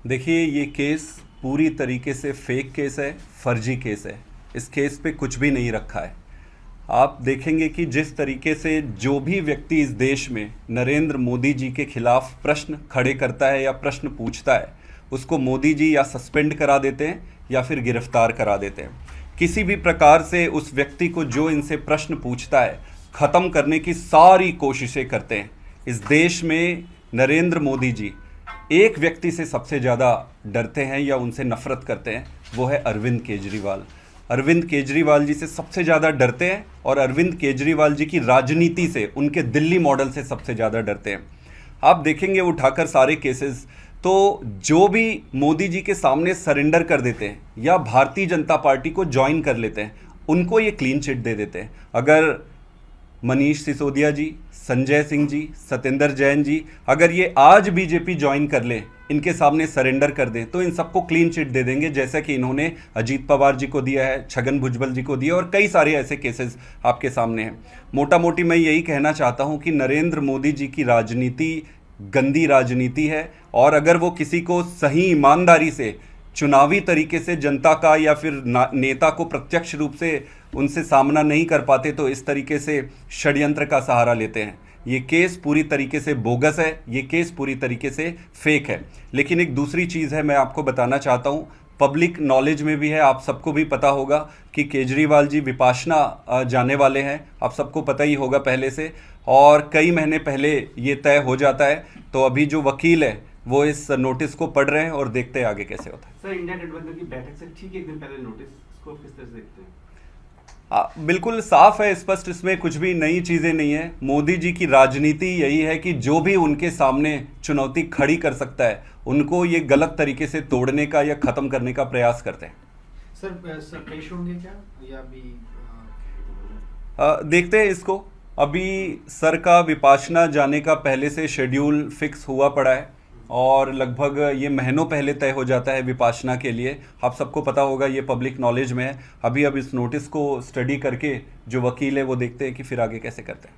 देखिए, ये केस पूरी तरीके से फेक केस है, फर्जी केस है। इस केस पे कुछ भी नहीं रखा है। आप देखेंगे कि जिस तरीके से जो भी व्यक्ति इस देश में नरेंद्र मोदी जी के खिलाफ प्रश्न खड़े करता है या प्रश्न पूछता है, उसको मोदी जी या सस्पेंड करा देते हैं या फिर गिरफ्तार करा देते हैं। किसी भी प्रकार से उस व्यक्ति को जो इनसे प्रश्न पूछता है, ख़त्म करने की सारी कोशिशें करते हैं। इस देश में नरेंद्र मोदी जी एक व्यक्ति से सबसे ज़्यादा डरते हैं या उनसे नफरत करते हैं, वो है अरविंद केजरीवाल। अरविंद केजरीवाल जी से सबसे ज़्यादा डरते हैं और अरविंद केजरीवाल जी की राजनीति से, उनके दिल्ली मॉडल से सबसे ज़्यादा डरते हैं। आप देखेंगे उठाकर सारे केसेस, तो जो भी मोदी जी के सामने सरेंडर कर देते हैं या भारतीय जनता पार्टी को ज्वाइन कर लेते हैं, उनको ये क्लीन चिट दे देते हैं। अगर मनीष सिसोदिया जी, संजय सिंह जी, सत्येंद्र जैन जी अगर ये आज बीजेपी ज्वाइन कर लें, इनके सामने सरेंडर कर दें, तो इन सबको क्लीन चिट दे देंगे, जैसा कि इन्होंने अजीत पवार जी को दिया है, छगन भुजबल जी को दिया और कई सारे ऐसे केसेस आपके सामने हैं। मोटा मोटी मैं यही कहना चाहता हूं कि नरेंद्र मोदी जी की राजनीति गंदी राजनीति है, और अगर वो किसी को सही ईमानदारी से चुनावी तरीके से जनता का या फिर नेता को प्रत्यक्ष रूप से उनसे सामना नहीं कर पाते, तो इस तरीके से षड्यंत्र का सहारा लेते हैं। ये केस पूरी तरीके से बोगस है, ये केस पूरी तरीके से फेक है। लेकिन एक दूसरी चीज़ है, मैं आपको बताना चाहता हूँ, पब्लिक नॉलेज में भी है, आप सबको भी पता होगा कि केजरीवाल जी विपाशना जाने वाले हैं। आप सबको पता ही होगा पहले से, और कई महीने पहले ये तय हो जाता है। तो अभी जो वकील है वो इस नोटिस को पढ़ रहे हैं और देखते हैं आगे कैसे होता है। सर, इंडिया गठबंधन की बैठक से ठीक एक दिन पहले नोटिस को किस तरह से देखते हैं? बिल्कुल साफ है, स्पष्ट, इसमें कुछ भी नई चीज़ें नहीं है। मोदी जी की राजनीति यही है कि जो भी उनके सामने चुनौती खड़ी कर सकता है, उनको ये गलत तरीके से तोड़ने का या ख़त्म करने का प्रयास करते हैं। सर पेश होंगे क्या या अभी देखते हैं इसको। अभी सर का विपाशना जाने का पहले से शेड्यूल फिक्स हुआ पड़ा है और लगभग ये महीनों पहले तय हो जाता है विपाशना के लिए। आप सबको पता होगा, ये पब्लिक नॉलेज में है। अभी अब इस नोटिस को स्टडी करके जो वकील है वो देखते हैं कि फिर आगे कैसे करते हैं।